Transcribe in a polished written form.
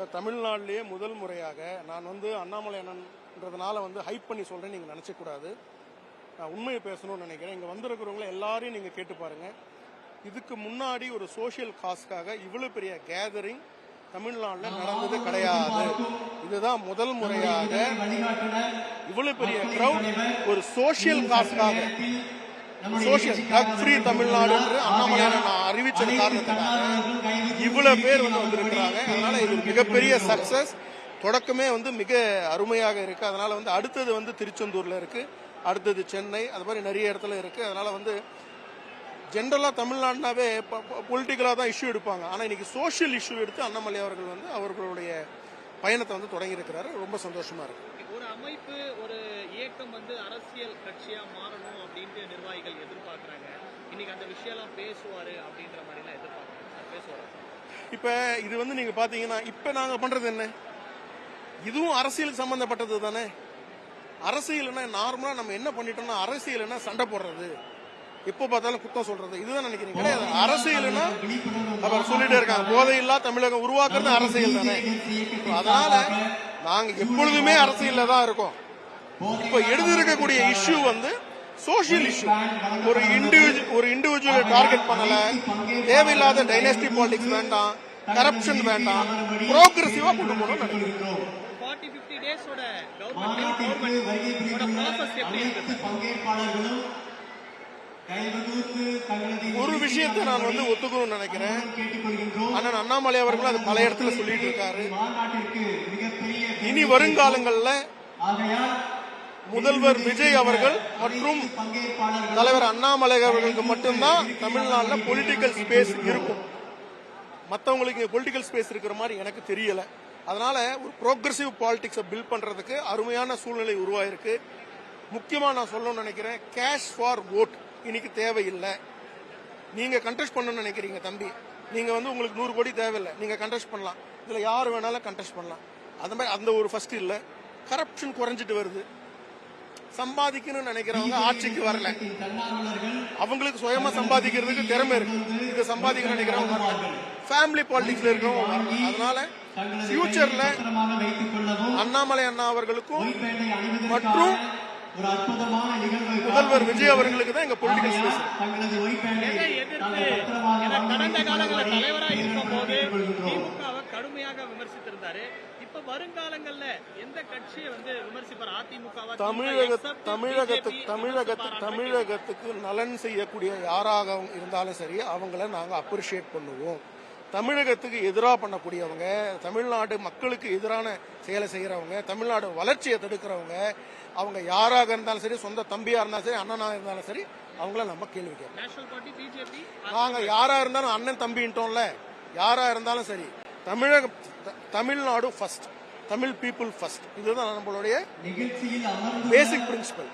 இப்போ தமிழ்நாட்டிலேயே முதல் முறையாக நான் அண்ணாமலை அண்ணன்றதுனால ஹைப் பண்ணி சொல்கிறேன், நீங்கள் நினச்சக்கூடாது. நான் உண்மையை பேசணும்னு நினைக்கிறேன். இங்கே வந்திருக்கிறவங்கள எல்லாரையும் நீங்கள் கேட்டு பாருங்கள். இதுக்கு முன்னாடி ஒரு சோஷியல் காஸ்க்காக இவ்வளோ பெரிய கேதரிங் தமிழ்நாட்டில் நடந்தது கிடையாது. இதுதான் முதல் முறையாக இவ்வளவு பெரிய கிரௌட் ஒரு சோஷியல் காஸ்க்காக, சோஷியல் ட்ரக் ஃப்ரீ தமிழ்நாடு என்று அண்ணாமலை நான் அறிவிச்சது காரணத்துக்காக இவ்வளவு பேர் வந்திருக்கிறாங்க. அதனால இது மிகப்பெரிய சக்சஸ். தொடக்கமே மிக அருமையாக இருக்கு. அதனால அடுத்தது திருச்செந்தூர்ல இருக்கு, அடுத்தது சென்னை, அது மாதிரி நிறைய இடத்துல இருக்கு. அதனால ஜென்ரலாக தமிழ்நாடுனாவே பொலிட்டிக்கலாக தான் இஷ்யூ எடுப்பாங்க. ஆனால் இன்னைக்கு சோஷியல் இஷ்யூ எடுத்து அண்ணாமலை அவர்கள் அவர்களுடைய பயணத்தை தொடங்கியிருக்கிறாரு. ரொம்ப சந்தோஷமா இருக்கு. ஒரு அமைப்பு, ஒரு இயக்கம் அரசியல் கட்சியா மாறணும் அப்படின்ட்டு நிர்வாகிகள் எதிர்பார்க்கிறாங்க. இன்னைக்கு அந்த விஷயம்லாம் பேசுவாரு அப்படின்ற மாதிரிலாம் எதிர்பார்க்குறாங்க. பேசுவாரு. இப்ப இது நீங்க பாத்தீங்கன்னா இப்ப நாங்க பண்றது என்ன, இதுவும் அரசியலுக்கு சம்பந்தப்பட்டது தானே. அரசியல்னா நார்மலா நம்ம என்ன பண்ணிட்டோம்னா, அரசியல்னா சண்டை போடுறது, எப்போ பார்த்தாலும் குத்தம் சொல்றது, இதுதான் நினைக்கிறீங்க. கிடையாது. அரசியல்னா அவர் சொல்லிட்டே இருக்காங்க, போதையில்லா தமிழகம் உருவாக்குறது அரசியல் தானே. அதனால நாங்க எப்பொழுதுமே அரசியல்ல தான் இருக்கோம். இப்ப எழுதிருக்கக்கூடிய இஷ்யூ சோசியல் இஷ்யூ. ஒரு இண்டிவிஜுவல் டார்கெட் பண்ணல, தேவையில்லாத டைனஸ்டி பாலிடிக்ஸ் வேண்டாம், கரப்ஷன் வேண்டாம், ப்ரோக்ரெசிவா கொண்டு போகணும் நினைக்கிறோம். ஒரு விஷயத்தை நான் ஒத்துக்கணும்னு நினைக்கிறேன். அண்ணன் அண்ணாமலை அவர்கள் அது பல இடத்துல சொல்லிட்டு இருக்காரு. இனி வருங்காலங்கள்ல முதல்வர் விஜய் அவர்கள் மற்றும் தலைவர் அண்ணாமலை அவர்களுக்கு மட்டும்தான் தமிழ்நாட்டில் பொலிட்டிக்கல் ஸ்பேஸ் இருக்கும். மற்றவங்களுக்கு பொலிட்டிக்கல் ஸ்பேஸ் இருக்கிற மாதிரி எனக்கு தெரியல. அதனால ஒரு ப்ரோக்ரசிவ் பாலிடிக்ஸை பில்ட் பண்றதுக்கு அருமையான சூழ்நிலை உருவாயிருக்கு. முக்கியமா நான் சொல்லணும்னு நினைக்கிறேன், கேஷ் ஃபார் ஓட் இன்னைக்கு தேவையில்லை. நீங்க கண்டெஸ்ட் பண்ணணும்னு நினைக்கிறீங்க தம்பி, நீங்க உங்களுக்கு 100 கோடி தேவையில்லை, நீங்க கண்டெஸ்ட் பண்ணலாம். இதுல யாரு வேணாலும் கண்டெஸ்ட் பண்ணலாம். அந்த மாதிரி அந்த ஒரு ஃபர்ஸ்ட் இல்ல. கரப்ஷன் குறைஞ்சிட்டு வருது. சம்பாதிக்கணும்னு நினைக்கிறவங்க ஆட்சிக்கு வரல, அவங்களுக்கு சுயமா சம்பாதிக்கிறதுக்கு திறமை இருக்கு. இது சம்பாதிக்கணும்னு நினைக்கிறவங்க வரல, ஃபேமிலி பாலிடிக்ஸ்ல இருக்கிறவங்க வரல. அதனால ஃபியூச்சர்ல அண்ணாமலை அண்ணா அவர்களுக்கும் மற்றும் முதல்வர் விஜய் அவர்களுக்கு தான் எங்க பொலிட்டிக்கல் ஸ்பேஸ். கடந்த காலங்களில் தலைவராக இருக்கும் போது திமுகவை கடுமையாக விமர்சித்திருந்தாரு. இப்ப வருங்காலங்கள்ல எந்த கட்சியை விமர்சிப்பார்? அதிமுகவா? தமிழகத்துக்கு நலன் செய்யக்கூடிய யாராக இருந்தாலும் சரி, அவங்கள நாங்க அப்ரிஷியேட் பண்ணுவோம். தமிழகத்துக்கு எதிராக பண்ணக்கூடியவங்க, தமிழ்நாடு மக்களுக்கு எதிரான செயலை செய்யறவங்க, தமிழ்நாடு வளர்ச்சியை தடுக்கிறவங்க, அவங்க யாராக இருந்தாலும் சரி, சொந்த தம்பியா இருந்தாலும் சரி, அண்ணனாக இருந்தாலும் சரி, அவங்கள நம்ம கேள்வி கேட்கணும். நாங்க யாரா இருந்தாலும் அண்ணன் தம்பின்ட்டோம்ல, யாரா இருந்தாலும் சரி, Tamil Nadu first, Tamil people first. இதுதான் நம்மளுடைய பேசிக் பிரின்சிபல்.